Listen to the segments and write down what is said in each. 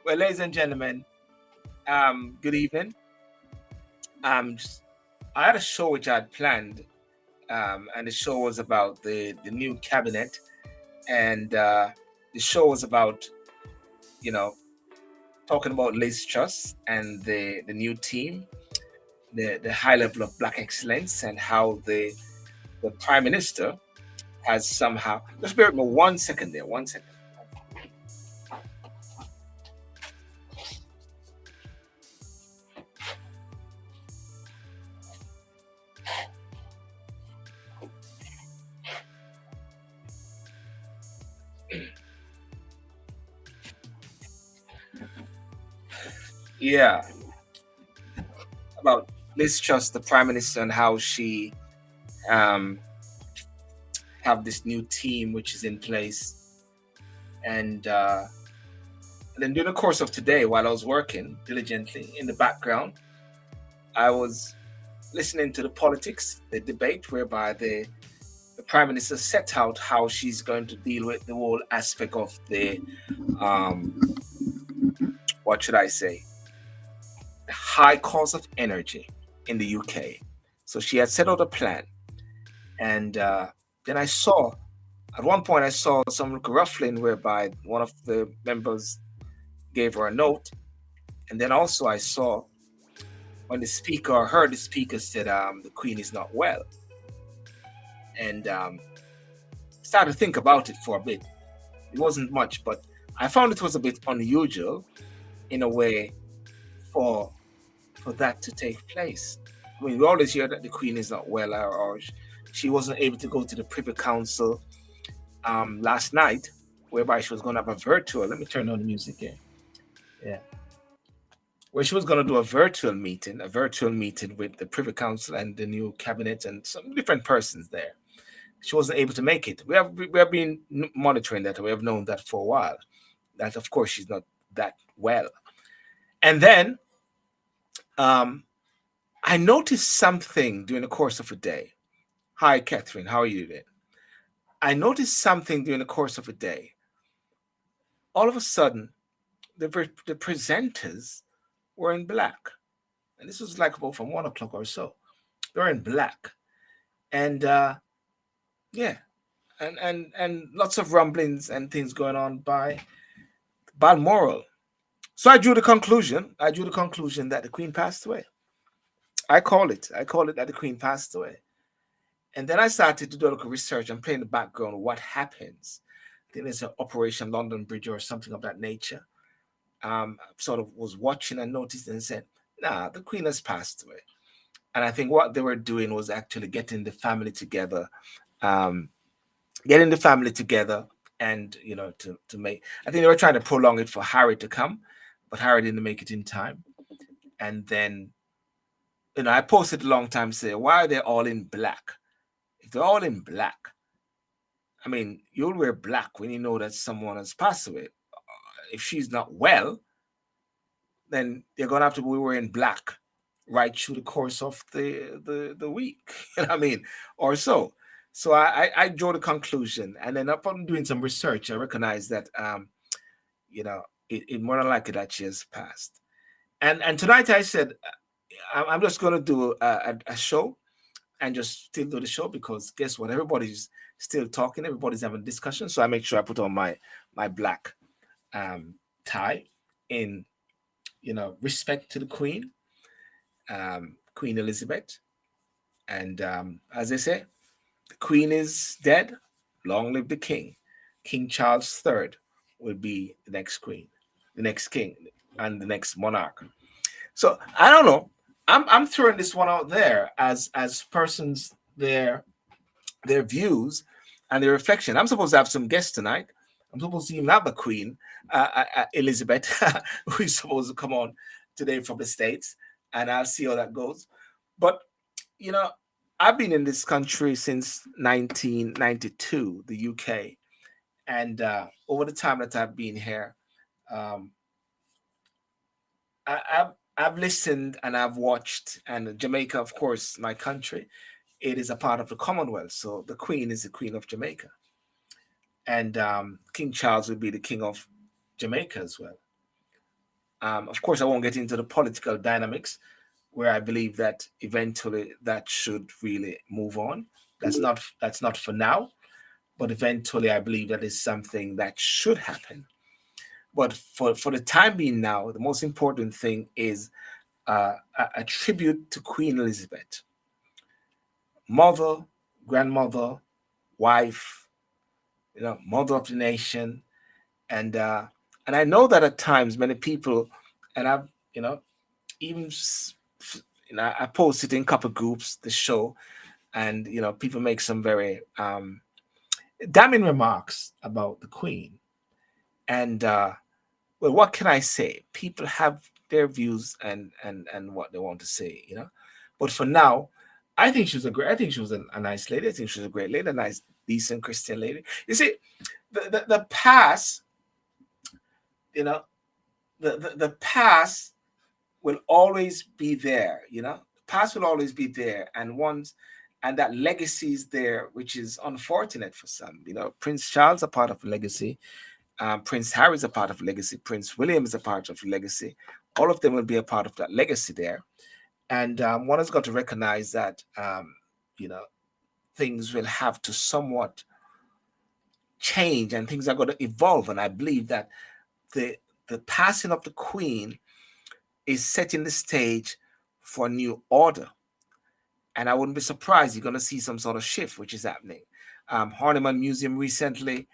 Well, ladies and gentlemen, good evening. Just, I had a show which I had planned, and the show was about the new cabinet, and the show was about you know talking about Liz Truss and the new team, the high level of black excellence, and how the prime minister has somehow. Just bear with me 1 second there, 1 second. Yeah, about Liz Truss, the prime minister, and how she um, have this new team which is in place. And then during the course of today, while I was working diligently in the background, I was listening to the politics, the debate whereby the prime minister set out how she's going to deal with the whole aspect of the um, what should I say, the high cost of energy in the UK. So she had set out a plan, and then I saw at one point I saw some ruffling whereby one of the members gave her a note, and then also I saw when the speaker or heard the speaker said the queen is not well, and started to think about it for a bit. It wasn't much, but I found it was a bit unusual in a way for that to take place. I mean, we always hear that the queen is not well, or she wasn't able to go to the Privy Council last night, whereby she was going to have a virtual. Let me turn on the music here. Yeah, where she was going to do a virtual meeting with the Privy Council and the new cabinet and some different persons there. She wasn't able to make it. We have been monitoring that. We have known that for a while. That of course she's not that well. And then I noticed something during the course of a day. Hi, Catherine. How are you doing? I noticed something during the course of a day. All of a sudden, the presenters were in black, and this was like about from 1 o'clock or so. They're in black, and yeah, and lots of rumblings and things going on by Balmoral. So I drew the conclusion. I drew the conclusion that the Queen passed away. I call it. I call it that the Queen passed away. And then I started to do a little research and play in the background what happens. I think there's an Operation London Bridge or something of that nature. Sort of was watching and noticed and said, nah, the Queen has passed away. And I think what they were doing was actually getting the family together, um, and to make. I think they were trying to prolong it for Harry to come, but Harry didn't make it in time. And then, I posted a long time saying, why are they all in black? If they're all in black, I mean, you'll wear black when you know that someone has passed away. If she's not well, then they're gonna have to be wearing black right through the course of the week. You know what I mean? Or so. So I draw the conclusion, and then upon doing some research, I recognize that it more than likely that she has passed. And tonight I said I'm just going to do a show and just still do the show, because guess what? Everybody's still talking. Everybody's having discussion. So I make sure I put on my black tie in respect to the Queen, Queen Elizabeth. And as they say, the Queen is dead. Long live the King. King Charles III will be the next Queen, the next King, and the next monarch. So I don't know. I'm throwing this one out there as persons their views and their reflection. I'm supposed to have some guests tonight. I'm supposed to even have the Queen, Elizabeth, who is supposed to come on today from the States, and I'll see how that goes. But I've been in this country since 1992, the UK, and over the time that I've been here, um, I've listened and I've watched, and Jamaica, of course, my country, it is a part of the Commonwealth. So the Queen is the Queen of Jamaica, and King Charles will be the King of Jamaica as well. Of course, I won't get into the political dynamics, where I believe that eventually that should really move on. That's not for now, but eventually I believe that is something that should happen. But for the time being now, the most important thing is a tribute to Queen Elizabeth, mother, grandmother, wife, mother of the nation, and I know that at times many people, and I've even I posted in a couple groups the show, and people make some very damning remarks about the Queen, and well, what can I say? People have their views and what they want to say. But for now, I think she was I think she was a nice lady. I think she was a great lady, a nice, decent Christian lady. You see, the past, you know, the past will always be there. The past will always be there, and that legacy is there, which is unfortunate for some. Prince Charles a part of the legacy. Prince Harry is a part of legacy. Prince William is a part of legacy. All of them will be a part of that legacy there. And one has got to recognize that, things will have to somewhat change and things are going to evolve. And I believe that the passing of the Queen is setting the stage for a new order. And I wouldn't be surprised you're going to see some sort of shift, which is happening. Horniman Museum recently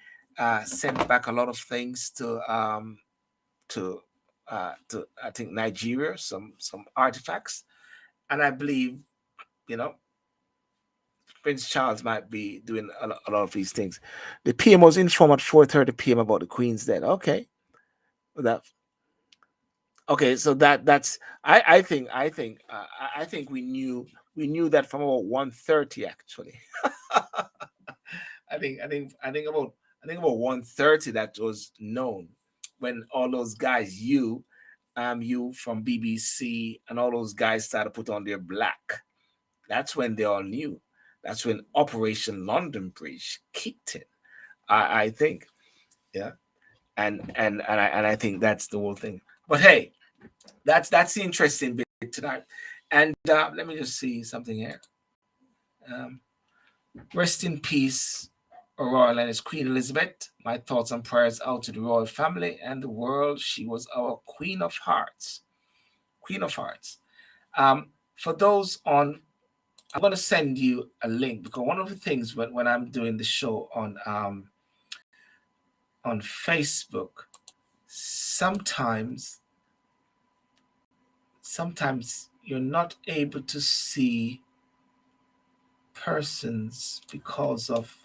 sent back a lot of things to I think Nigeria, some artifacts, and I believe Prince Charles might be doing a lot of these things. The PM was informed at 4:30 p.m. about the Queen's death. Okay, that okay. So that's I think we knew that from about 1:30 actually. I think about 1:30 that was known when all those guys you from BBC and all those guys started to put on their black. That's when they all knew. That's when Operation London Bridge kicked in. I think, yeah, and I think that's the whole thing. But hey, that's the interesting bit tonight. And let me just see something here. Um, Rest in peace, Her Royal Highness Queen Elizabeth. My thoughts and prayers out to the royal family and the world. She was our Queen of Hearts. Queen of Hearts. For those I'm going to send you a link, because one of the things when I'm doing the show on Facebook, sometimes you're not able to see persons because of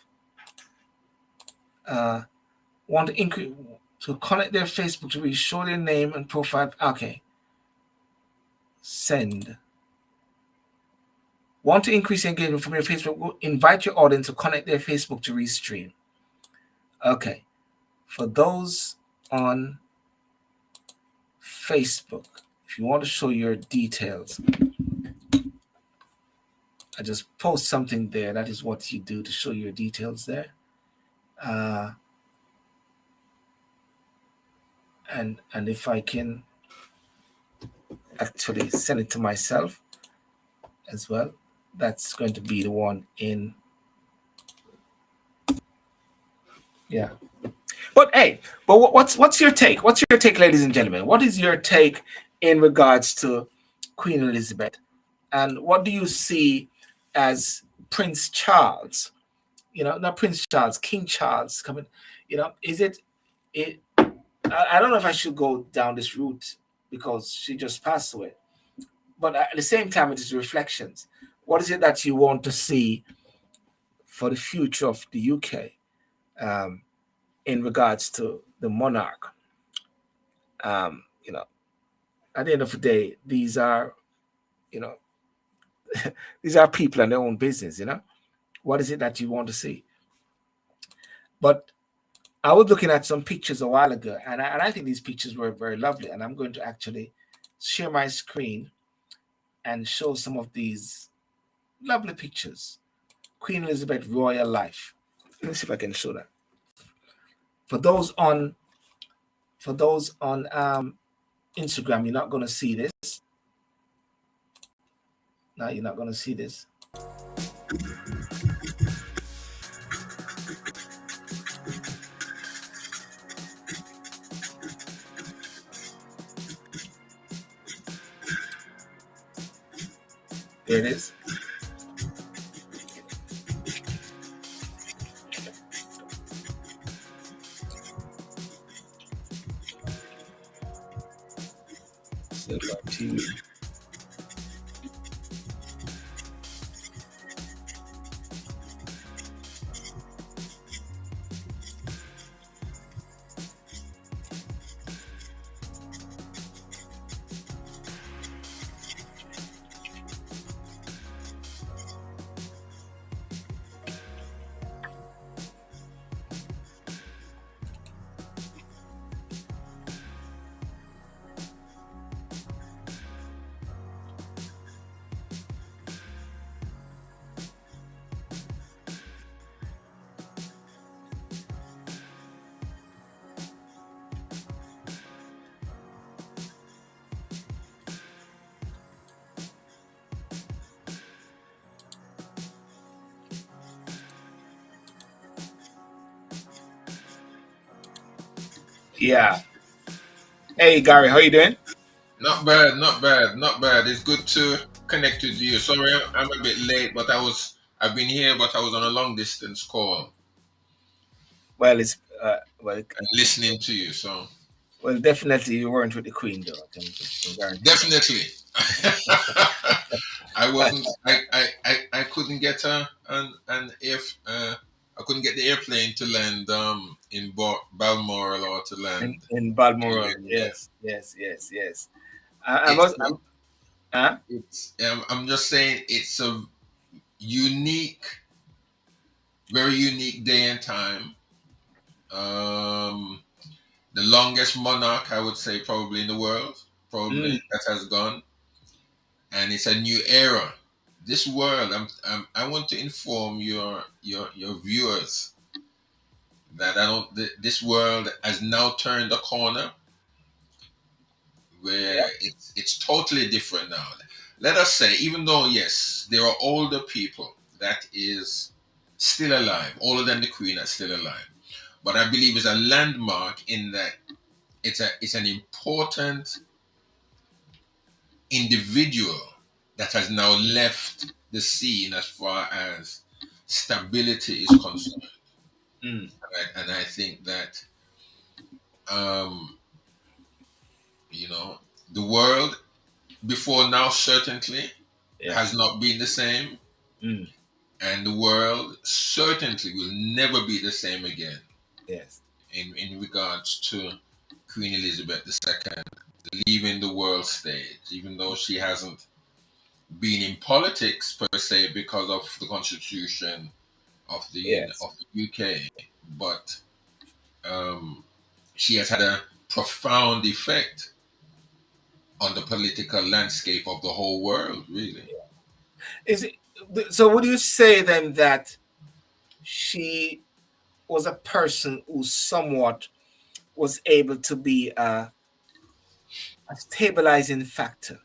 want to increase to connect their Facebook to show their name and profile. Okay, send. Want to increase engagement from your Facebook? Invite your audience to connect their Facebook to restream. Okay, for those on Facebook, if you want to show your details, I just post something there. That is what you do to show your details there. And if I can actually send it to myself as well, that's going to be the one in. Yeah. But hey, what's your take? What's your take, ladies and gentlemen? What is your take in regards to Queen Elizabeth? And what do you see as Prince Charles? Not Prince Charles, King Charles coming. Is it? I don't know if I should go down this route because she just passed away. But at the same time, it is reflections. What is it that you want to see for the future of the UK in regards to the monarch? At the end of the day, these are, these are people and their own business. What is it that you want to see? But I was looking at some pictures a while ago, and I think these pictures were very lovely. And I'm going to actually share my screen and show some of these lovely pictures. Queen Elizabeth royal life. Let me see if I can show that. For those on Instagram, you're not going to see this. No, you're not going to see this. There it is. Sylbourne TV. Yeah. Hey Gary, how you doing? Not bad, not bad, not bad. It's good to connect with you. Sorry, I'm a bit late, but I've been here, but I was on a long distance call Well, it's and listening to you. So well, definitely you weren't with the Queen, though. I can guarantee definitely, I wasn't. I couldn't get an if I couldn't get the airplane to land in Balmoral or to that. land In Balmoral, anywhere near. yes, yes, yes, yes. I It's must. Huh? I'm just saying it's a unique, very unique day and time. Um, the longest monarch, I would say, probably in the world, Mm, probably that has gone, and it's a new era. This world, I want to inform your viewers that I don't. This world has now turned a corner yeah. where it's totally different now. Let us say, even though yes, there are older people that is still alive, older than the Queen that's still alive, but I believe it's a landmark in that it's an important individual that has now left the scene as far as stability is concerned. Mm, Right? And I think that um, the world before now certainly yeah. has not been the same, Mm, and the world certainly will never be the same again yes. in regards to Queen Elizabeth II leaving the world stage, even though she hasn't been in politics per se because of the constitution Yes. of the UK, but um, she has had a profound effect on the political landscape of the whole world, really. Is it so? Would you say then that she was a person who somewhat was able to be a stabilizing factor,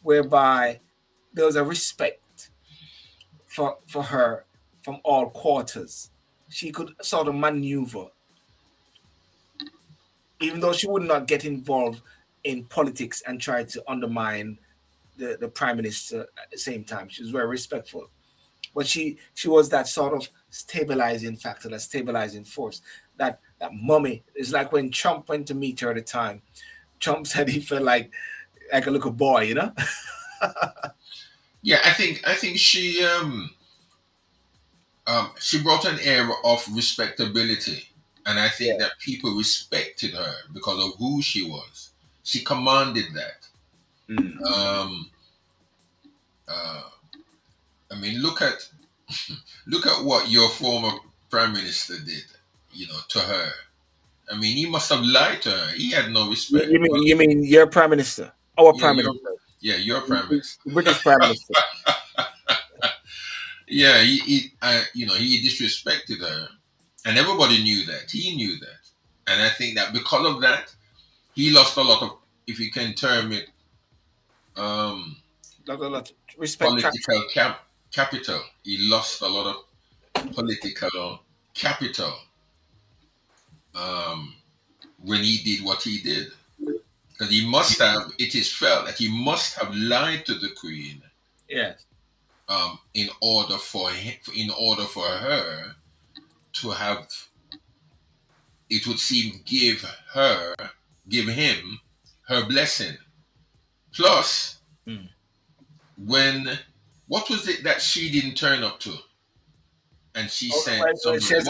whereby there was a respect for her from all quarters. She could sort of maneuver, even though she would not get involved in politics and try to undermine the prime minister at the same time. She was very respectful. But she was that sort of stabilizing factor, that stabilizing force. That mummy is like when Trump went to meet her at the time. Trump said he felt like a little boy, you know? Yeah, I think she brought an air of respectability, and I think Yeah. that people respected her because of who she was. She commanded that. Mm. Um, uh, I mean, look at what your former prime minister did, to her. I mean, he must have lied to her. He had no You, respect. you mean But you mean your prime minister, our yeah, prime minister, your prime the minister. British prime minister? Yeah, he disrespected her, and everybody knew that. He knew that, and I think that because of that, he lost a lot of if you can term it, um, Lot respect factor. political capital. He lost a lot of political capital um, when he did what he did. Because he must have, it is felt that he must have lied to the Queen Yes. in order for her to have, it would seem, give him her blessing. Plus, Mm. when what was it that she didn't turn up to, and she Oh, sent she somebody? has,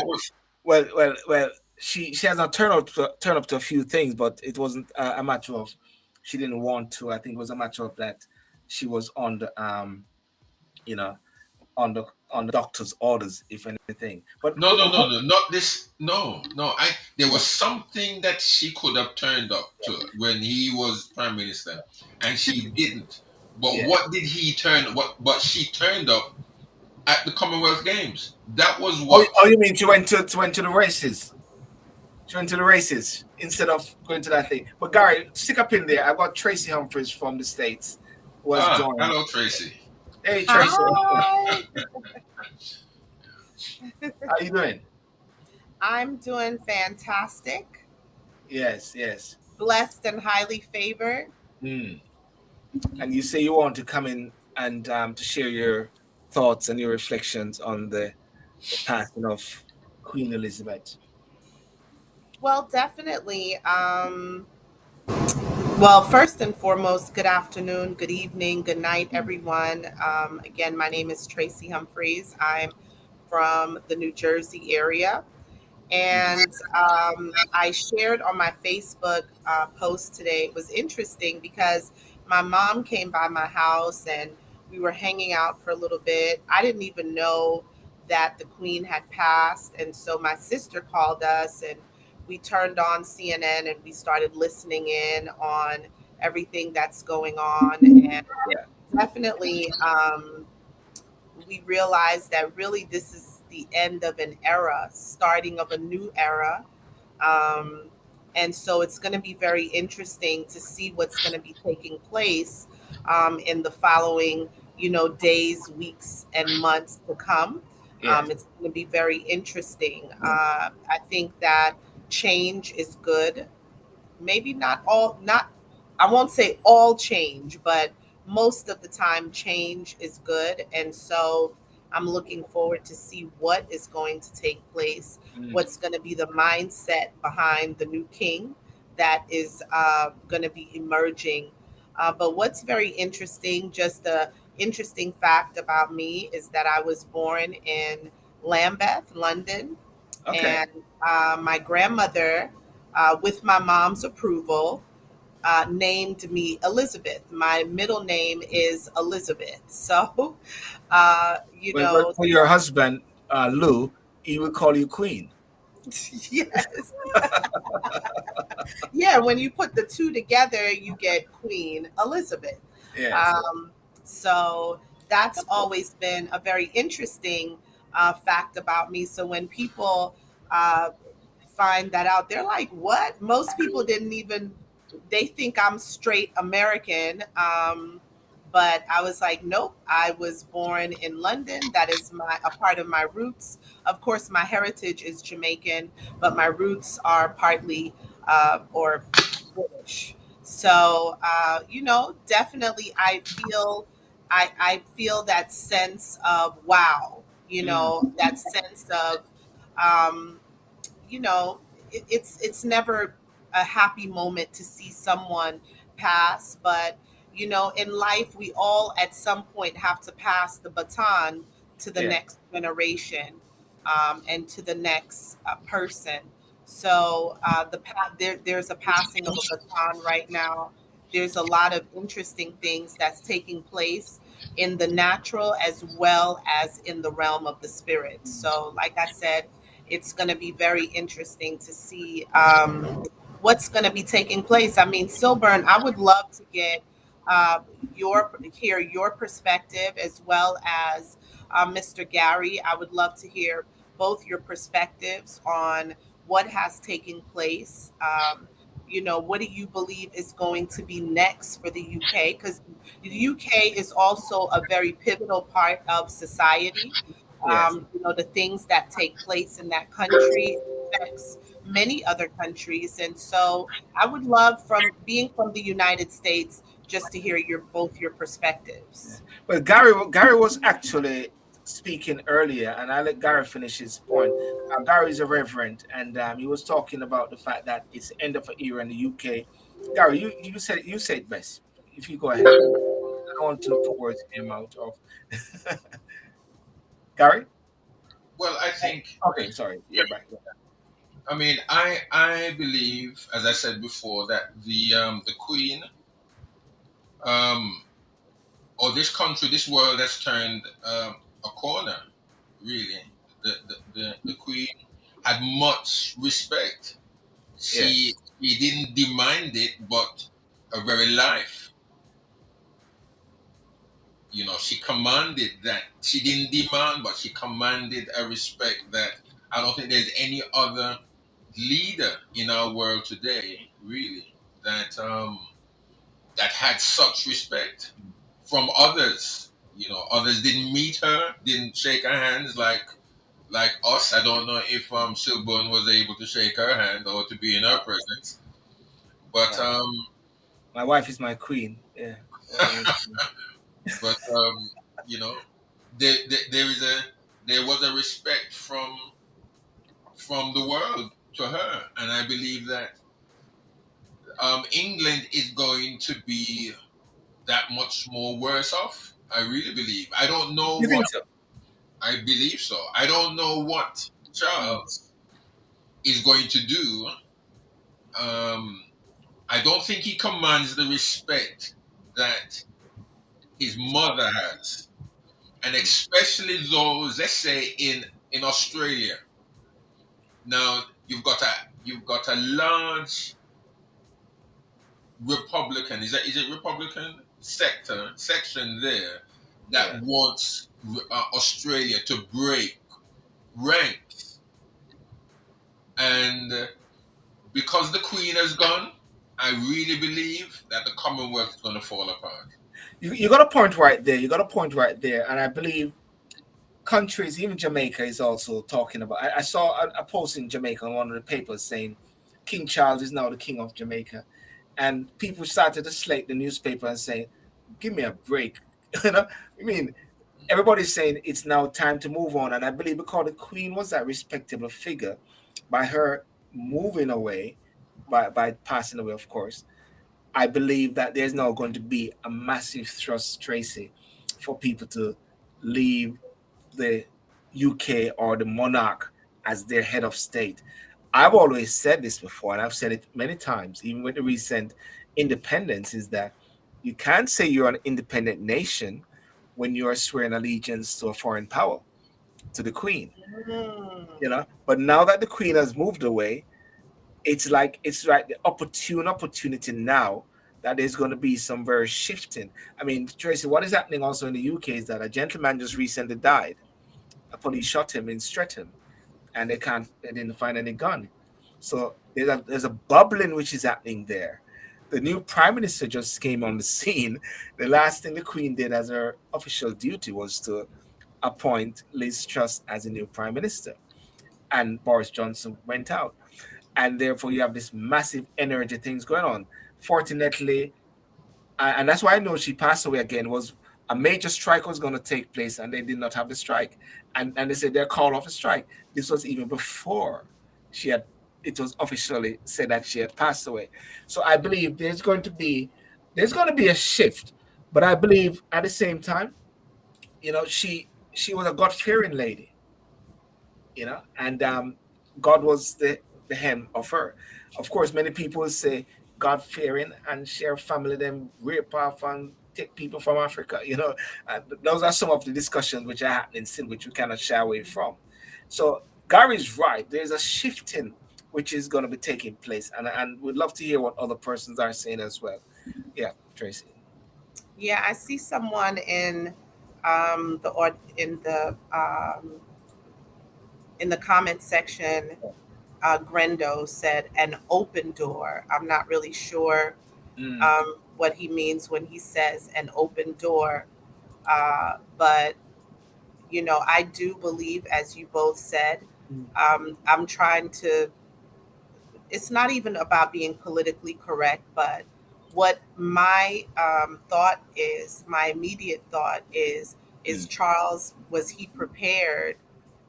What was? well. She has not turned up to a few things, but it wasn't a matter of she didn't want to. I think it was a matter of that she was on the you know on the doctor's orders, if anything. But No, no, no, no, not this. No, no. There was yeah, something that she could have turned up to when he was prime minister, and she didn't. But yeah. what did he turn? What? But she turned up at the Commonwealth Games. That was Oh, what. oh, you mean she went to the races? She went to the races instead of going to that thing. But Gary, stick up in there. I got Tracy Humphreys from the States was Ah, joined. hello, Tracy. Hey Tracy, Hi, how you doing? I'm doing fantastic, Yes, yes. blessed and highly favored. Mm. And you say you want to come in and to share your thoughts and your reflections on the passing of Queen Elizabeth. Well, definitely. Well, first and foremost, good afternoon, good evening, good night, everyone. Again, my name is Tracy Humphreys. I'm from the New Jersey area. Mm. And I shared on my Facebook post today. It was interesting because my mom came by my house and we were hanging out for a little bit. I didn't even know that the Queen had passed. And so my sister called us and we turned on CNN and we started listening in on everything that's going on. And Yeah, definitely, we realized that really this is the end of an era, starting of a new era. Um, and so it's going to be very interesting to see what's going to be taking place in the following, days, weeks, and months to come. yeah, It's going to be very interesting. I think that change is good. Maybe not all, not, I won't say all change, but most of the time change is good. And so I'm looking forward to see what is going to take place, mm. what's going to be the mindset behind the new king that is going to be emerging. But what's very interesting, just a interesting fact about me, is that I was born in Lambeth, London, Okay. and my grandmother, with my mom's approval, named me Elizabeth. My middle name is Elizabeth. So, But for your husband, Lou, he will call you Queen. yes. Yeah, when you put the two together, you get Queen Elizabeth. Yes. Um, so that's always been a very interesting fact about me. So when people uh, find that out, they're like, "What?" Most people didn't even. They think I'm straight American. But I was like, nope. I was born in London. That is a part of my roots. Of course, my heritage is Jamaican, but my roots are partly or British. So definitely, I feel that sense of wow. Mm. That sense of um, it's never a happy moment to see someone pass, but in life we all at some point have to pass the baton to the Yeah. next generation, and to the next person. So there's a passing of a baton right now. There's a lot of interesting things that's taking place in the natural as well as in the realm of the spirit. So like I said, it's going to be very interesting to see what's going to be taking place. I mean, Silburn, I would love to get uh, hear your perspective as well as Mr. Gary. I would love to hear both your perspectives on what has taken place. what do you believe is going to be next for the UK? Because the UK is also a very pivotal part of society. Yes. The things that take place in that country affects many other countries. And so I would love, from being from the United States, just to hear your Yeah. perspectives. Well, Gary was actually speaking earlier, and I let Gary finish his point. Gary is a reverend, and he was talking about the fact that it's the end of an era in the UK. Gary, you said it best. If you go ahead, I don't want to put words in your mouth. Of Gary. Well, I think, Okay, sorry. You're back. Yeah. I mean, I believe, as I said before, that the Queen, um, or this country, this world has turned a corner. Really, the Queen had much respect. She Yes. she didn't demand it, but her very life. She commanded that. She didn't demand, but she commanded a respect that I don't think there's any other leader in our world today, really, that had such respect from others. Others didn't meet her, didn't shake her hands like us. I don't know if Sylbourne was able to shake her hand or to be in her presence, but Yeah. My wife is my queen. Yeah. What I was saying. but you know, there was a respect from the world to her, and I believe that England is going to be that much more worse off. I really believe. I don't know You what think so? I believe so. I don't know what Mm. Charles is going to do. Um, I don't think he commands the respect that his mother has, and especially those, let's say, in Australia. Now you've got a large Republican. Is it Republican section there that Yeah. wants Australia to break ranks, and because the Queen has gone, I really believe that the Commonwealth is going to fall apart. You got a point right there. You got a point right there, and I believe countries, even Jamaica, is also talking about. I saw a post in Jamaica on one of the papers saying King Charles is now the king of Jamaica, and people started to slate the newspaper and saying, "Give me a break." you know, I mean, everybody's saying it's now time to move on, and I believe because the Queen was that respectable figure, by her moving away, by passing away, of course, I believe that there's now going to be a massive thrust, Tracy, for people to leave the UK or the monarch as their head of state. I've always said this before, and I've said it many times, even with the recent independence, is that you can't say you're an independent nation when you are swearing allegiance to a foreign power, to the Queen. Mm. But now that the Queen has moved away, it's like the opportunity now that there's going to be some very shifting. I mean, Tracy, what is happening also in the UK is that a gentleman just recently died. A police shot him in Streatham, and they didn't find any gun. So there's a bubbling which is happening there. The new prime minister just came on the scene. The last thing the Queen did as her official duty was to appoint Liz Truss as a new prime minister, and Boris Johnson went out, and therefore you have this massive energy things going on. Fortunately, and that's why I know she passed away again, was a major strike was going to take place, and they did not have the strike, and they said they're called off the strike. This was even before she had it was officially said that she had passed away. So I believe there's going to be a shift, but I believe at the same time, she was a God fearing lady, and God was the hem of her. Of course, many people say God fearing and share family them rape off and take people from Africa. Those are some of the discussions which are happening still, which we cannot shy away from. So Gary's right. There's a shifting which is going to be taking place, and we'd love to hear what other persons are saying as well. Yeah, Tracy. Yeah, I see someone in the comment section Grendo said an open door. I'm not really sure Mm, what he means when he says an open door. But, I do believe, as you both said, mm, I'm trying to, it's not even about being politically correct, but what my thought is, my immediate thought is mm. Charles, was he prepared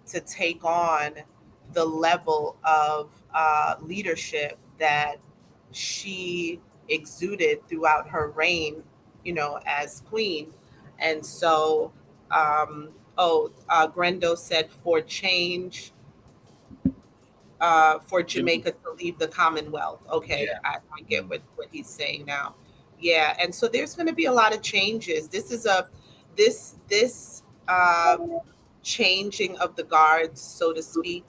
to take on the level of leadership that she exuded throughout her reign, as queen? And so, Grendo said for change, for Jimmy. Jamaica to leave the Commonwealth. Okay, Yeah. I get Mm, what he's saying now. Yeah, and so there's going to be a lot of changes. This changing of the guards, so to speak,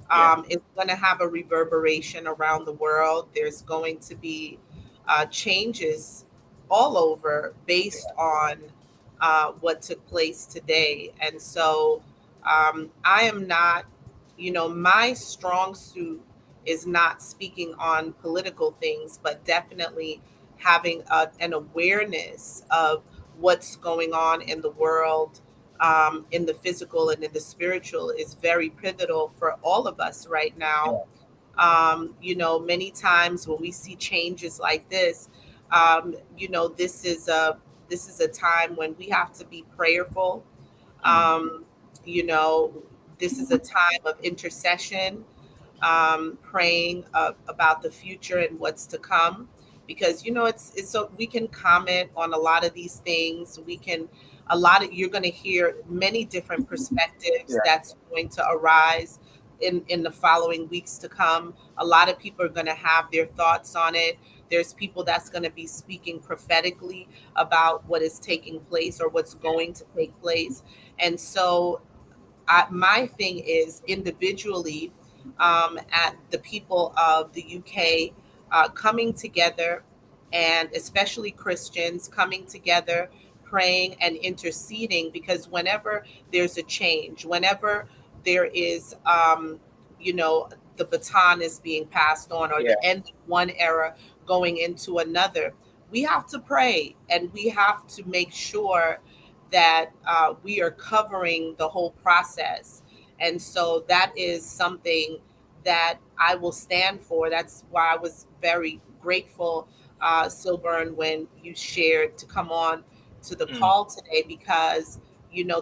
yeah. is going to have a reverberation around the world. There's going to be changes all over based on what took place today. And so I am not, my strong suit is not speaking on political things, but definitely having an awareness of what's going on in the world, in the physical and in the spiritual, is very pivotal for all of us right now. Yeah. Many times when we see changes like this, this is a time when we have to be prayerful. Mm, um, you know this is a time of intercession, praying about the future and what's to come, because it's so we can comment on a lot of these things. We can a lot of You're going to hear many different perspectives yeah. that's going to arise in the following weeks to come. A lot of people are going to have their thoughts on it. There's people that's going to be speaking prophetically about what is taking place or what's going to take place. And so my thing is individually, at the people of the UK coming together, and especially Christians coming together, praying and interceding, because whenever there's a change, whenever there is, you know, the baton is being passed on, or Yeah. the end of one era going into another, we have to pray and we have to make sure that we are covering the whole process. And so that is something that I will stand for. That's why I was very grateful, Sylbourne, when you shared to come on to the Mm, call today, because,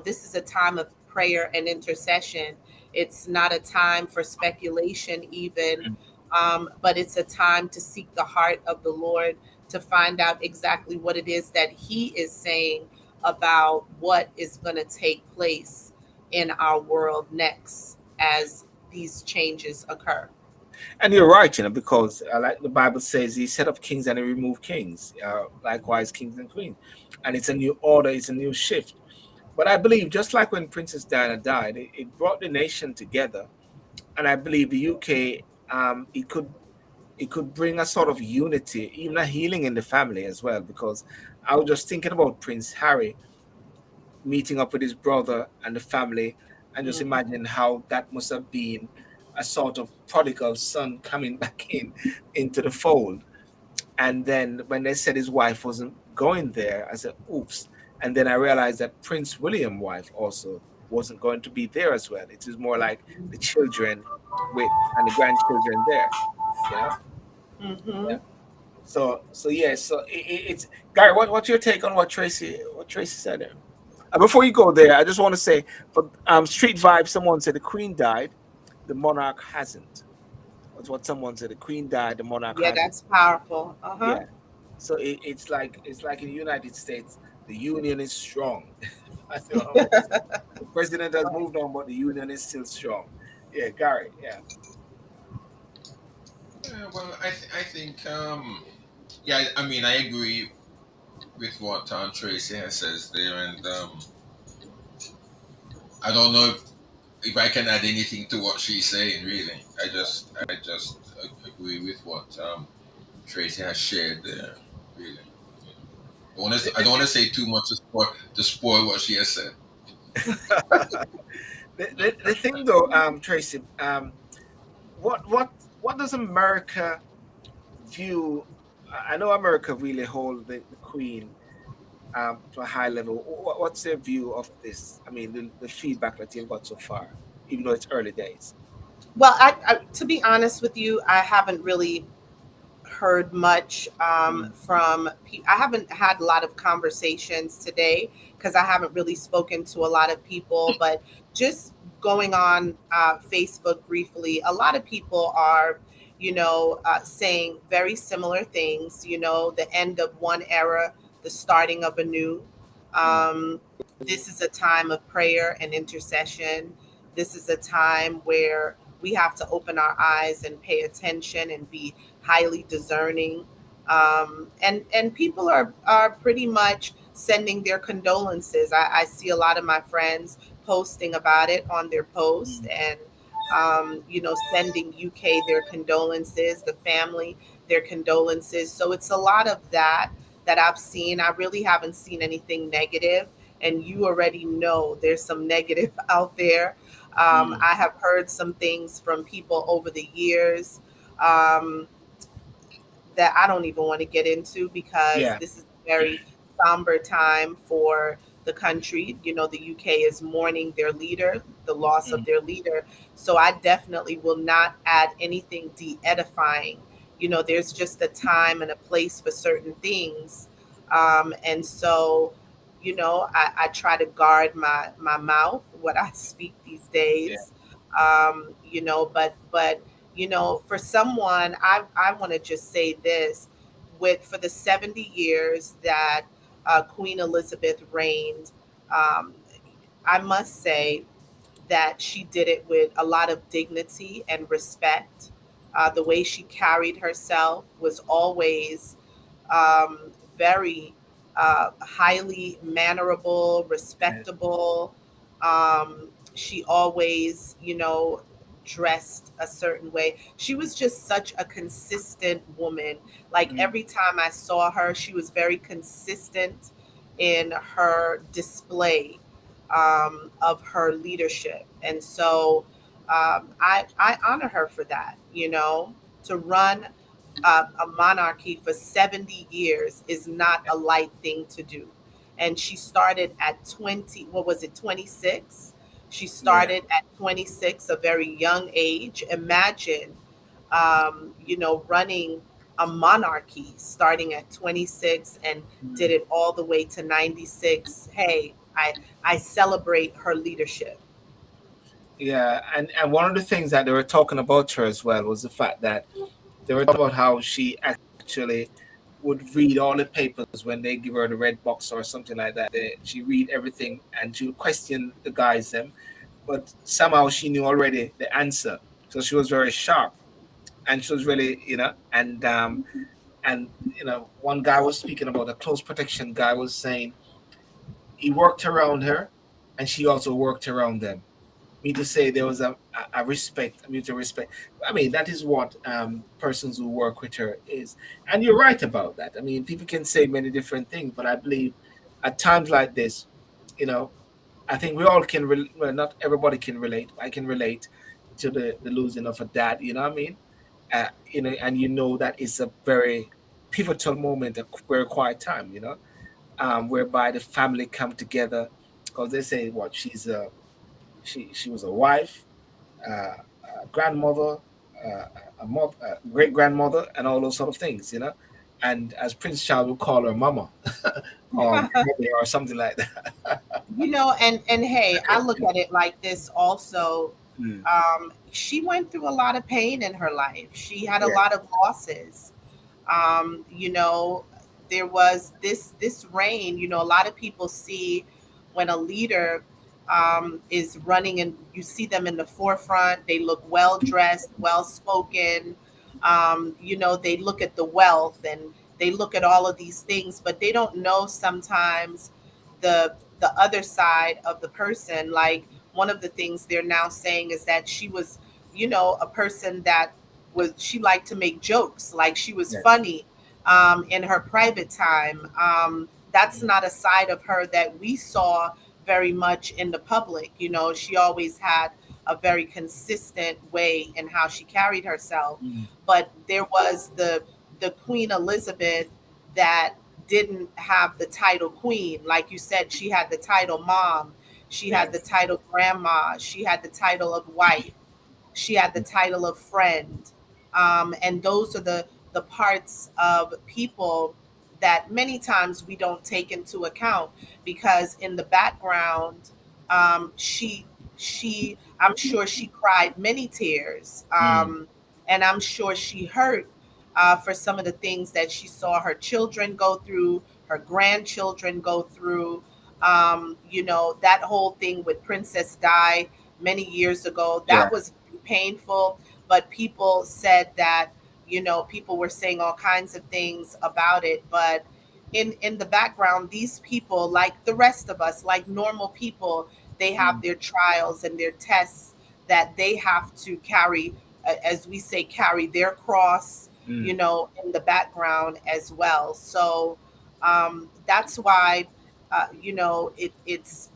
this is a time of prayer and intercession. It's not a time for speculation, even, mm. but it's a time to seek the heart of the Lord, to find out exactly what it is that He is saying about what is going to take place in our world next as these changes occur. And you're right, because like the Bible says, He set up kings and He removed kings. Likewise, kings and queens, and it's a new order. It's a new shift. But I believe, just like when Princess Diana died, it brought the nation together, and I believe the UK, it could bring a sort of unity, even a healing in the family as well. Because I was just thinking about Prince Harry meeting up with his brother and the family, and just Mhm. imagining how that must have been a sort of prodigal son coming back into the fold. And then when they said his wife wasn't going there, I said, oops. And then I realized that Prince William's wife also wasn't going to be there as well. It is more like the children with and the grandchildren there, you know? Yeah. Mhm. So yeah, so it's Gary, what's your take on what Tracy said there? Before you go there, I just want to say for Street Vibe, someone said the Queen died, the monarch hasn't. That's what someone said. The Queen died, the monarch Yeah, hasn't. that's powerful. Uh-huh. Yeah. So it's like in the United States, the union is strong. That's what I want to say. The president has moved on, but the union is still strong. Yeah, Gary. Yeah. Yeah, well, I think, yeah, I mean, I agree with what Tracy has says there, and I don't know if I can add anything to what she's saying. Really, I just agree with what Tracy has shared there. Really, you know. I don't want to say too much to spoil what she has said. The thing though, Tracy, what does America view? I know America really hold the Queen to a high level. What's their view of this? I mean, the feedback that you've got so far, even though it's early days. Well, to be honest with you, I haven't really heard much Mm, from I haven't had a lot of conversations today because I haven't really spoken to a lot of people, but just going on Facebook briefly, a lot of people are, saying very similar things. The end of one era, the starting of a new. mm, um, this is a time of prayer and intercession. This is a time where we have to open our eyes and pay attention and be highly discerning. And people are pretty much sending their condolences. I see a lot of my friends posting about it on their post, mm. and sending UK their condolences, the family their condolences. So it's a lot of that I've seen. I really haven't seen anything negative, and you already know there's some negative out there. Mm. I have heard some things from people over the years. Um, that I don't even want to get into because Yeah. this is a very somber time for the country. The UK is mourning their leader, the loss of Mm. their leader. So I definitely will not add anything de edifying. There's just a time and a place for certain things. And so, I try to guard my mouth, what I speak these Yeah. days. But for someone, I want to just say this: for the 70 years that Queen Elizabeth reigned, um, I must say that she did it with a lot of dignity and respect. The way she carried herself was always um, very highly mannerable, Yeah. respectable. She always, dressed a certain way. She was just such a consistent woman. Like Mm. every time I saw her, she was very consistent in her display of her leadership. And so I honor her for that, to run a monarchy for 70 years is not a light thing to do. And she started at 20, what was it, 26? She Yeah. started at 26, a very young age. Imagine, running a monarchy starting at 26 and did Mm. it all the way to 96. Hey, I celebrate her leadership. Yeah. And one of the things that they were talking about her as well was the fact that they were talking about how she actually would read all the papers when they give her the red box or something like that. She read everything and she would question the guys them, but somehow she knew already the answer. So she was very sharp, and she was really, and one guy was speaking about a close protection guy was saying he worked around her, and she also worked around them. Me to say there was a respect, a mutual respect. I mean, that is what persons who work with her is. And you're right about that. I mean, people can say many different things, but I believe at times like this, you know, I think we all can, well, not everybody can relate. I can relate to the losing of a dad, you know what I mean? And you know that it's a very pivotal moment, a very quiet time, whereby the family come together because they say what she was a wife, a grandmother, great grandmother, and all those sort of things, And as Prince Charles would call her mama or mommy or something like that. And hey, I look at it like this also. Mm. She went through a lot of pain in her life. She had a Yeah. lot of losses. um, you know there was this reign. A lot of people see when a leader is running, and you see them in the forefront, they look well dressed, well spoken. They look at the wealth, and they look at all of these things, but they don't know sometimes the the other side of the person. Like, one of the things they're now saying is that she was, a person that she liked to make jokes, like she was Yes. funny in her private time. That's Mm. not a side of her that we saw very much in the public. She always had a very consistent way in how she carried herself. Mm. But there was the Queen Elizabeth that didn't have the title queen. Like you said, she had the title mom, she had the Yes. title grandma, she had the title of wife, she had the title of friend. And those are the parts of people that many times we don't take into account, because in the background, she I'm sure she cried many tears, Mm. and I'm sure she hurt for some of the things that she saw her children go through, her grandchildren go through. That whole thing with Princess Di many years ago, Yeah. that was painful. But people said that, people were saying all kinds of things about it. But in the background, these people, like the rest of us, like normal people, they have Mm. their trials and their tests that they have to carry, as we say, carry their cross, Mm. in the background as well. So that's why, it's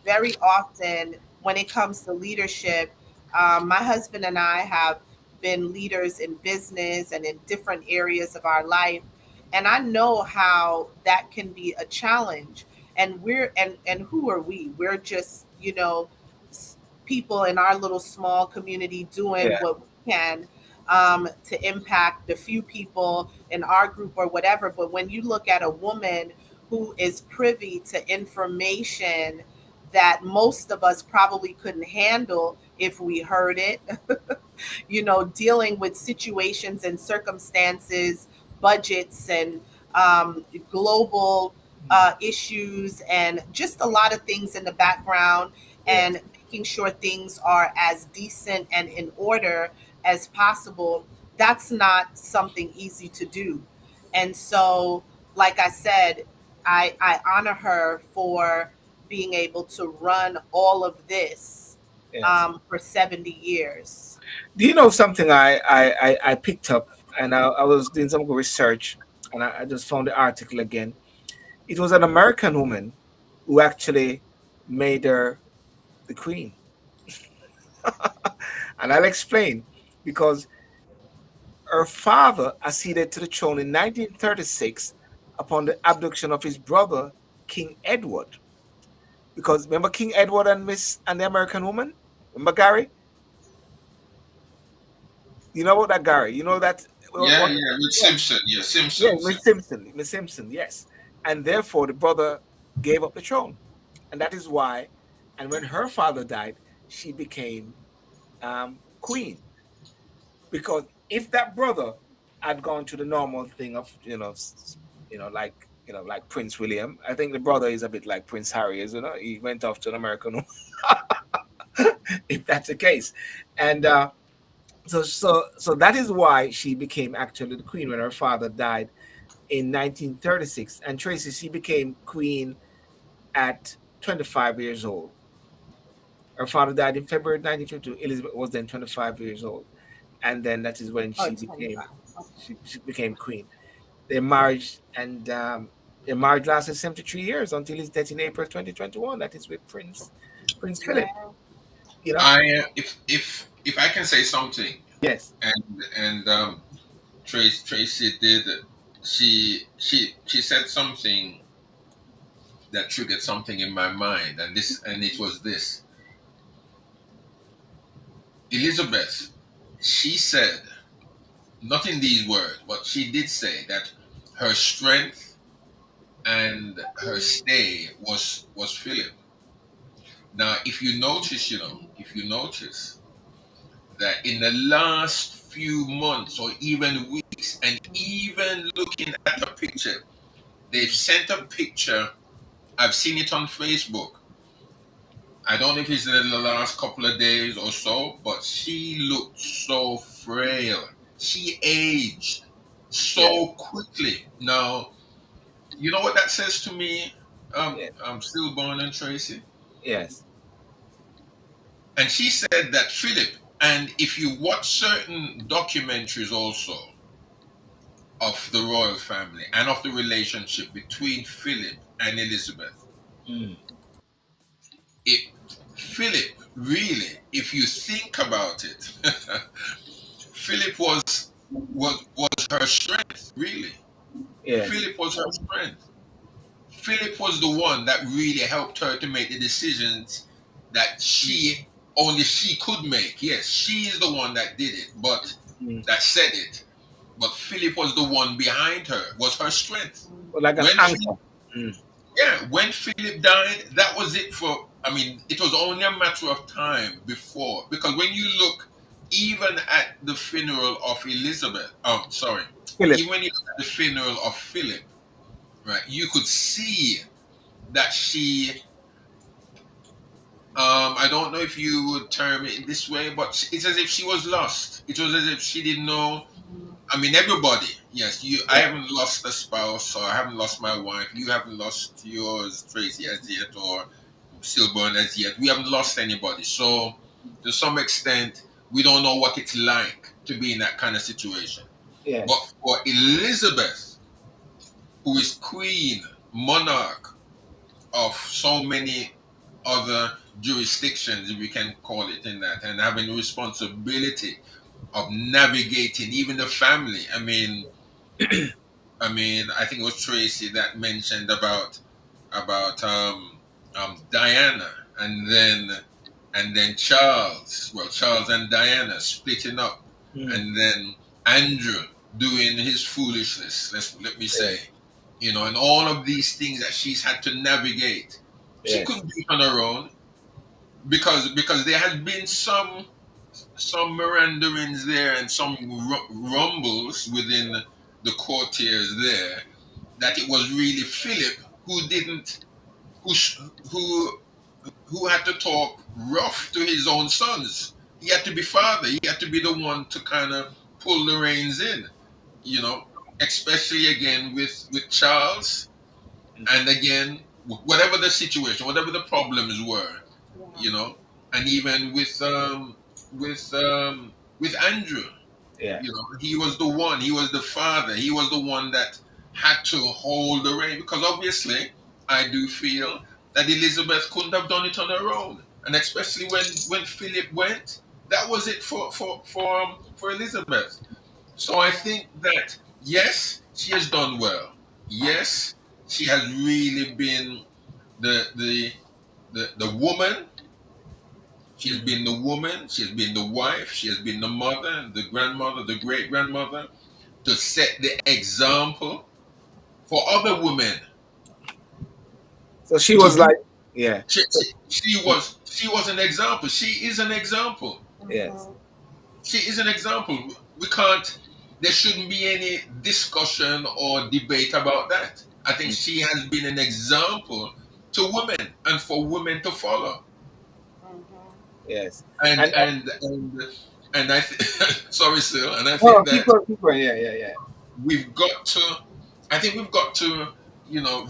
very often when it comes to leadership, my husband and I have been leaders in business and in different areas of our life. And I know how that can be a challenge. And and who are we? We're just, people in our little small community doing Yeah. what we can to impact the few people in our group or whatever. But when you look at a woman who is privy to information that most of us probably couldn't handle if we heard it, dealing with situations and circumstances, budgets, and global issues, and just a lot of things in the background, Yes. and making sure things are as decent and in order as possible. That's not something easy to do. And so, like I said, I honor her for being able to run all of this Yes. for 70 years. Do you know something I picked up, and I was doing some research, and I just found the article again. It was an American woman who actually made her the queen. And I'll explain, because her father acceded to the throne in 1936 upon the abduction of his brother, King Edward. Because remember King Edward and Miss and the American woman? Remember Gary? You know about that, Gary? You know that Yeah, what? yeah, with Yeah, Simpson. Yeah, yeah, Simpson. Miss Simpson. Miss Simpson, yes. And therefore the brother gave up the throne. And that is why, and when her father died, she became queen. Because if that brother had gone to the normal thing of like Prince William, I think the brother is a bit like Prince Harry, is he went off to an American if that's the case. And so that is why she became actually the queen when her father died in 1936. And Tracy, she became queen at 25 years old. Her father died in February 1952. Elizabeth was then 25 years old, and then that is when Oh, she became 25. Okay. she became queen. Their marriage and their marriage lasted 73 years until his death in April 2021. That is with Prince Philip. Man. You know? I if I can say something, Yes. and Tracy did, she said something that triggered something in my mind, and it was this. Elizabeth, she said, not in these words, but she did say that her strength and her stay was Philip. Now, if you notice that in the last few months or even weeks, and even looking at a picture, they've sent a picture. I've seen it on Facebook. I don't know if it's in the last couple of days or so, but she looked so frail. She aged Yes. so quickly. Now, you know what that says to me, Yes. Sylbourne and Tracy? Yes. And she said that Philip, and if you watch certain documentaries also of the royal family and of the relationship between Philip and Elizabeth, Mm. it Philip really, if you think about it, Philip was her strength, really. Yes. Philip was her strength. Philip was the one that really helped her to make the decisions that only she could make. Yes, she is the one that did it, but Mm. that said it. But Philip was the one behind her, was her strength. But like an When anchor. Mm. when Philip died, that was it for. I mean, it was only a matter of time before, because when you look, even at the funeral of Elizabeth, sorry, Philip. even when you look at the funeral of Philip, right, you could see that she. I don't know if you would term it this way, but it's as if she was lost. It was as if she didn't know. I mean, everybody. Yes, you. I Yeah. haven't lost a spouse, or I haven't lost my wife. You haven't lost yours, Tracy, as yet, or Sylbourne as yet. We haven't lost anybody. So, to some extent, we don't know what it's like to be in that kind of situation. But Yes. for Elizabeth, who is queen, monarch of so many other jurisdictions, if we can call it in that, and having the responsibility of navigating even the family. I mean, I think it was Tracy that mentioned about Diana, and then Charles. Well, Charles and Diana splitting up, Mm. and then Andrew doing his foolishness. Let me say, Yes. and all of these things that she's had to navigate. She Yes. couldn't do it on her own, because there has been some meanderings there, and some rumbles within the courtiers there, that it was really Philip who didn't who sh- who had to talk rough to his own sons. He had to be father. He had to be the one to kind of pull the reins in, you know, especially again with Charles, and again whatever the situation, whatever the problems were, Yeah. you know, and even with Andrew, Yeah. he was the one, he was the father, he was the one that had to hold the rein, because obviously I do feel that Elizabeth couldn't have done it on her own, and especially when Philip went, that was it for Elizabeth. So I think that yes, she has done well. Yes, she has really been the woman. She has Mm. been the woman, she has been the wife, she has been the mother, the grandmother, the great grandmother, to set the example for other women So she to was do. like, yeah. She, So, she was an example. She is an example. yes. Mhm. She is an example. We can't. There shouldn't be any discussion or debate about that. I think Mm. she has been an example to women, and for women to follow. Mhm. Yes. And And and and and sorry, Sil, and I no, think that keep going. Yeah, yeah, yeah. we've got to I think we've got to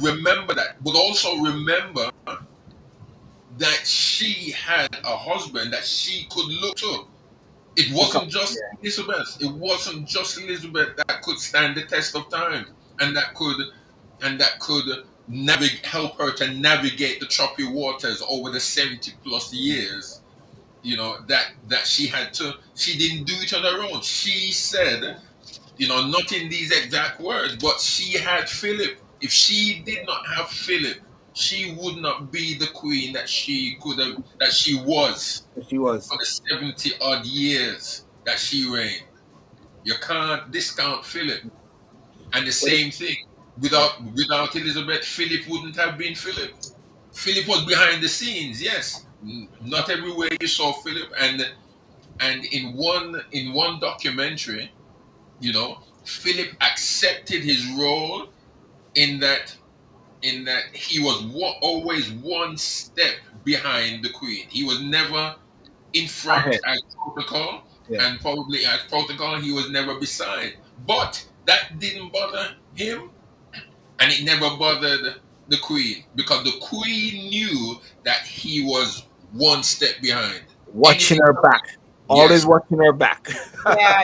remember that, but also remember that she had a husband that she could look to. It To come. wasn't just Yeah. Elizabeth. It wasn't just Elizabeth that could stand the test of time, and that could help her to navigate the choppy waters over the 70 plus years. That she didn't do it on her own. She said, not in these exact words, but she had Philip. If she did not have Philip, she would not be the queen that she was She was. for the 70 odd years that she reigned. You can't discount Philip. And the But it, same thing, yeah. without Elizabeth, Philip wouldn't have been Philip. Philip was behind the scenes, yes. Not everywhere you saw Philip, and in one documentary, Philip accepted his role in that he was always one step behind the queen. He was never in front Ahead. as protocol, Yeah. and probably as protocol he was never beside. But that didn't bother him, and it never bothered the queen, because the queen knew that he was one step behind. Watching Anything her else? back. Always Yes. watching her back. Yeah,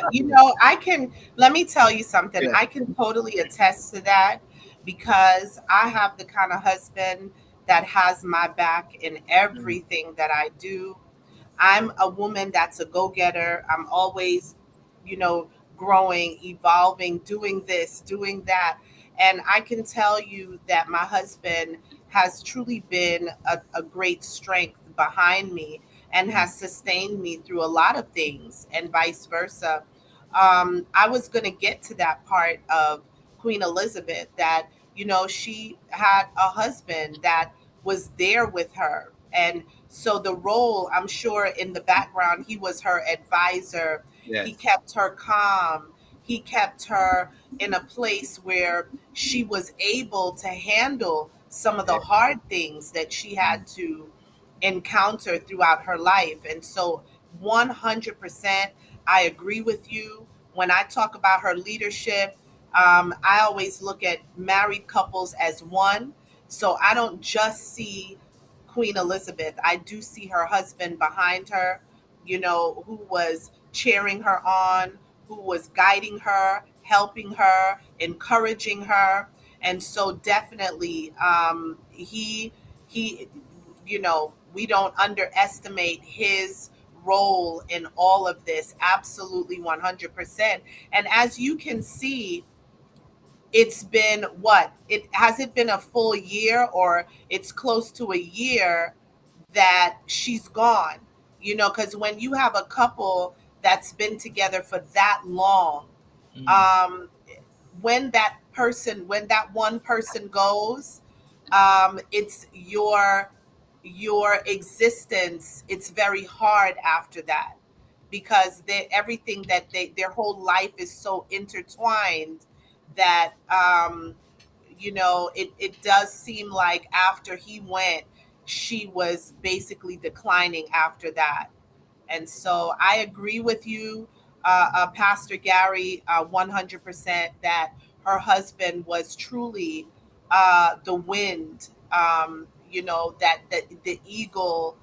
let me tell you something. Yeah. I can totally attest to that because I have the kind of husband that has my back in Mm. everything that I do. I'm a woman that's a go-getter. I'm always, you know, growing, evolving, doing this, doing that. And I can tell you that my husband has truly been a great strength behind me and Mm. has sustained me through a lot of things, and vice versa. I was going to get to that part of Queen Elizabeth, that, you know, she had a husband that was there with her. And so the role, I'm sure in the background, he was her advisor. He Yes. kept her calm. He kept her in a place where she was able to handle some of the Yeah. hard things that she Mm. had to encounter throughout her life. And so 100%, I agree with you. When I talk about her leadership, I always look at married couples as one. So I don't just see Queen Elizabeth. I do see her husband behind her, you know, who was cheering her on, who was guiding her, helping her, encouraging her. And so definitely, he, you know, we don't underestimate his role in all of this. Absolutely 100%. And as you can see, it's been what? It has it been a full year, or it's close to a year that she's gone. You know, because when you have a couple that's been together for that long, Mm. um, when that one person goes, it's your existence. It's very hard after that, because everything that their whole life is so intertwined that, you know, it does seem like after he went, she was basically declining after that. And so I agree with you, Pastor Gary, 100%, that her husband was truly the wind, you know, that the eagle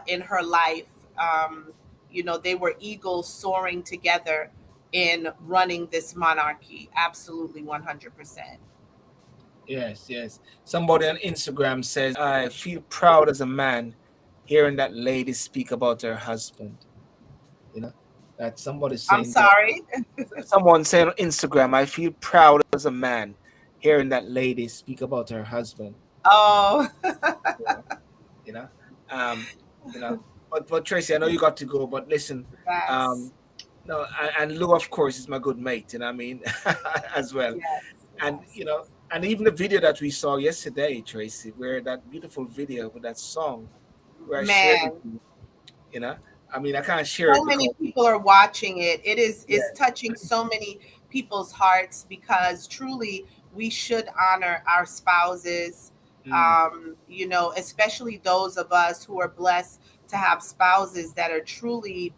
in her life. Um, you know, they were eagles soaring together in running this monarchy. Absolutely 100%. Yes, yes. Somebody on Instagram says, I feel proud as a man hearing that lady speak about her husband. You know, that somebody's I'm saying that. sorry. Someone said on Instagram, I feel proud as a man hearing that lady speak about her husband. Oh, You know, you know, um, you know. But Tracy, I know you got to go, but listen, yes, um, no, and Lou, of course, is my good mate. You know what I mean, as well. yes, And yes. and even the video that we saw yesterday, Tracy, where that beautiful video with that song where I shared with Man, you, you know, I mean, I can't share so it many because people are watching it. It is yeah, touching so many people's hearts, because truly we should honor our spouses. mm, You know, especially those of us who are blessed to have spouses that are truly,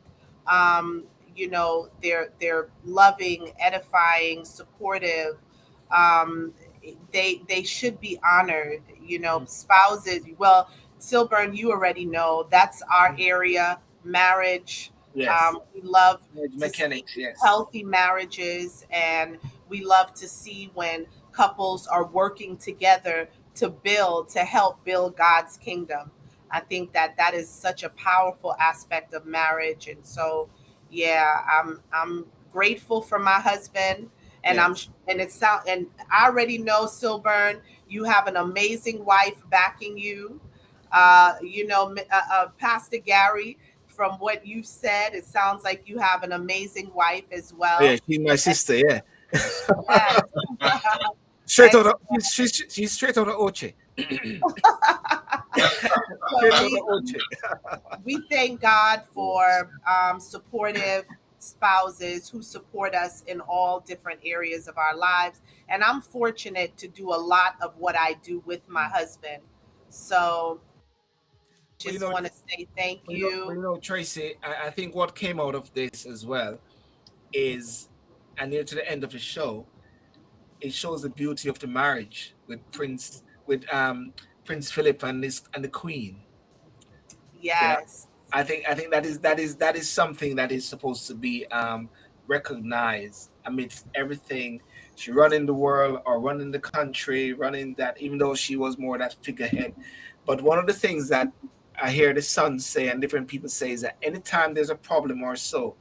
you know, they're loving, edifying, supportive. Um, they should be honored. You know, mm, spouses. Well, Silburn, you already know that's our mm, area. Marriage. yes, We love to see mechanics, yes, healthy marriages, and we love to see when couples are working together to build, to help build God's kingdom. I think that that is such a powerful aspect of marriage. And so, yeah, I'm grateful for my husband, and yes. and I already know, Silburn, you have an amazing wife backing you. You know, Pastor Gary, from what you've said, it sounds like you have an amazing wife as Oh, yeah, well. she's my sister, yeah. Yes. Straight out And of she's straight out of Oche. so Straight out of Oche. we thank God Yes. for supportive spouses who support us in all different areas of our lives. And I'm fortunate to do a lot of what I do with my husband. So But just want to say thank you. Tracy, I think what came out of this as well is, and near to the end of the show, it shows the beauty of the marriage with Prince Philip and this and the Queen. You know, Yes. I think that is something that is supposed to be recognized amidst everything. She running the world or running the country, running that, even though she was more that figurehead. But one of the things that I hear the sons say and different people say is that anytime there's a problem or so,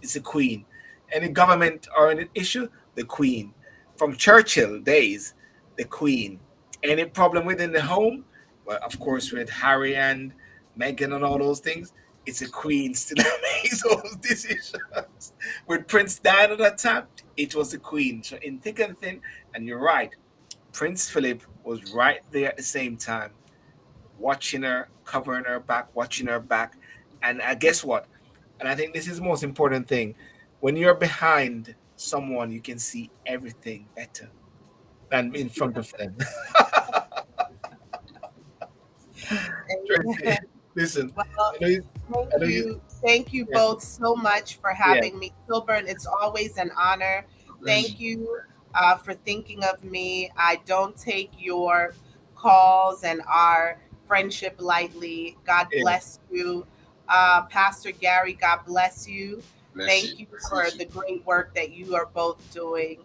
it's the Queen. Any government or any issue, the Queen. From Churchill days, the Queen. Any problem within the home, well, of course, with Harry and Meghan and all those things, it's a Queen still makes those decisions. With Prince died at that time, it was the Queen. So in thick and thin, and you're right, Prince Philip was right there at the same time, watching her, covering her back, watching her back. And guess what? And I think this is the most important thing. When you're behind someone, you can see everything better than in front of them. Tracy, listen, Well, I know you, thank I know you, you. Thank you yeah, both so much for yeah, having me. Sylbourne, it's always an honor. Bless you. Thank you for thinking of me. I don't take your calls and our friendship lightly. God yeah, bless you. Pastor Gary, God bless you. Bless you. Thank you for Bless you. the great work that you are both doing.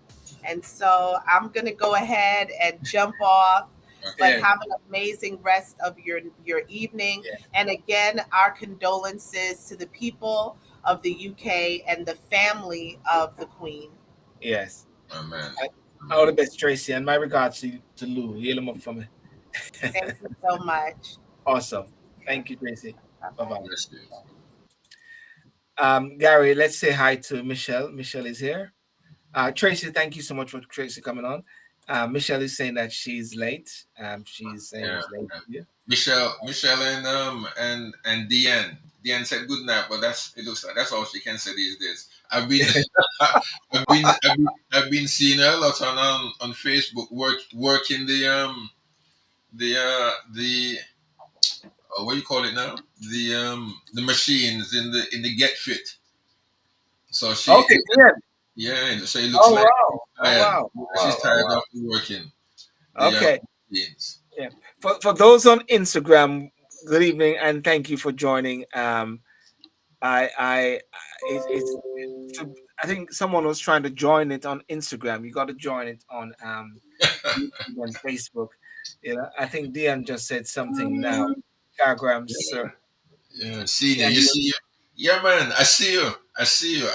And so I'm going to go ahead and jump off, but Okay. yeah, have an amazing rest of your evening. yeah, And again, our condolences to the people of the UK and the family of the Queen. yes. Amen. I, all the Amen. best, Tracy, and my regards to Lou. Heal him up for me. Thank you so much. Awesome. Thank you, Tracy. Bye Bye bye. bye. Bless you. Gary, let's say hi to Michelle. Michelle is here. Tracy, thank you so much for Tracy coming on. Michelle is saying that she's late. She's saying Yeah. it's late. Yeah. Yeah. Michelle, and Deanne. Deanne said good night, but it looks like that's all she can say these days. I've been seeing her a lot on Facebook working the what do you call it now, the machines in the Get Fit. So Okay, yeah. yeah, so it looks Oh like wow. Oh tired. wow. Oh wow. She's Oh tired wow. after working the Okay. machines. Yeah. For those on Instagram, good evening and thank you for joining. I it's I think someone was trying to join it on Instagram. You got to join it on YouTube and Facebook. You know, I think Diane just said something now. Telegram, sir. Yeah, senior, Yeah, you see, yeah, man, I see you. I see you.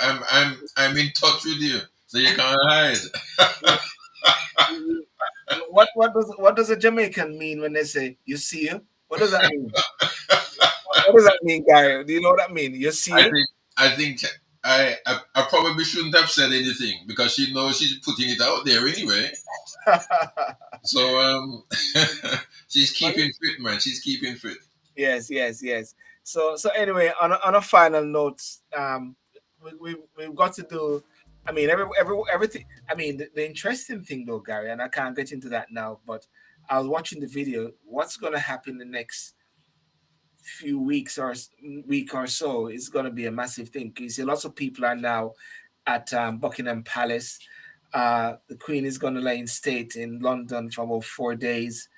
I'm in touch with you, so you can't hide. what does a Jamaican mean when they say you see you? What does that mean? What does that mean, Gary? Do you know what that means? You see I you? think I think I probably shouldn't have said anything because she knows she's putting it out there anyway. So she's Well, keeping fit, man. She's keeping fit. yes, yes, yes. So anyway, on a final note, we've got to do. I mean, everything. I mean, the interesting thing though, Gary, and I can't get into that now, but I was watching the video. What's going to happen the next few weeks or week or so is going to be a massive thing. You see, lots of people are now at Buckingham Palace. The Queen is going to lay in state in London for about 4 days.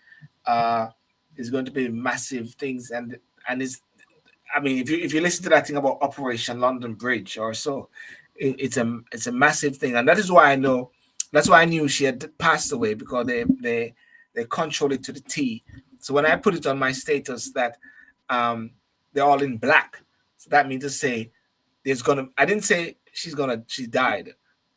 Uh, it's going to be massive things, and it's. I mean, if you listen to that thing about Operation London Bridge or so, it's a massive thing, and that is why I know. That's why I knew she had passed away because they control it to the T. So when I put it on my status that um, they're all in black, so that means to say there's gonna. I didn't say she died.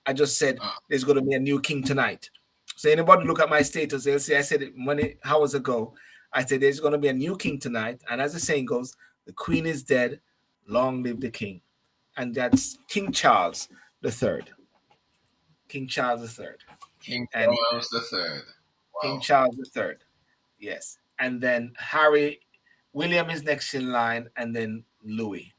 I just said Uh, there's gonna be a new king tonight. So anybody look at my status, they'll say I said it many hours ago. I said there's gonna be a new king tonight, and as the saying goes, the queen is dead, long live the king, and that's King Charles the Third. King Charles the Third, King and Charles the Third. King Wow. Charles the Third. Yes, and then Harry, William is next in line, and then Louis.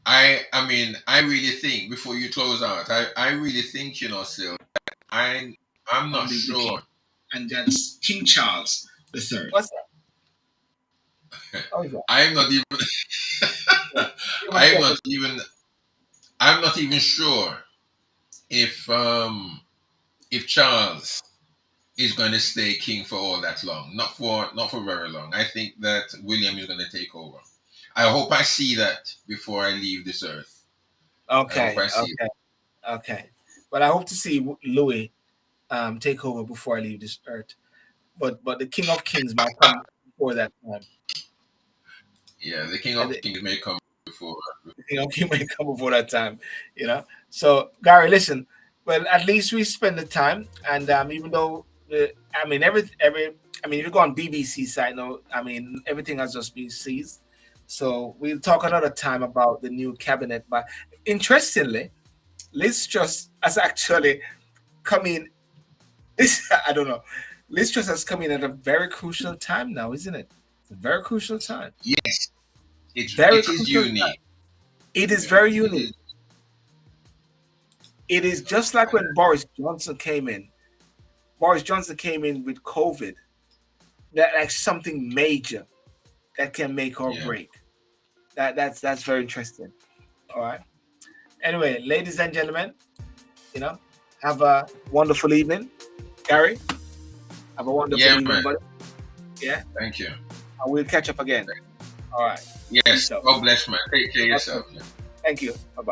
I mean, I really think before you close out, I really think, Sil, I I'm Long not live the king, sure. and that's King Charles the Third. What's that? How is that? I'm not even Yeah. Give us I'm that. not even I'm not even sure if Charles is going to stay king for all that long. Not for very long. I think that William is going to take over. I hope I see that before I leave this earth. I hope Okay, I see it. okay, okay. But I hope to see Louis take over before I leave this earth. But the King of Kings might come before that time. Yeah, the King And of Kings may come before. he might come before that time, you know. So Gary, listen, well, at least we spend the time, and even though I mean every I mean if you go on BBC site now, I mean everything has just been seized. So we'll talk another time about the new cabinet. But interestingly, Liz Truss has actually come in. This I don't know. Liz Truss has come in at a very crucial time now, isn't it? It's a very crucial time. Yes, Very it is crucial time. unique. It is Yeah, very it unique. is. It is just like when Boris Johnson came in. Boris Johnson came in with COVID. That like something major that can make or Yeah. break. That's very interesting. All right. Anyway, ladies and gentlemen, you know, have a wonderful evening. Gary, have a wonderful Yeah, evening, man. buddy. Yeah. Thank you. And we'll catch up again. All right. Yes. Peace out. God bless, man. Take care of yourself. Thank you. Bye bye.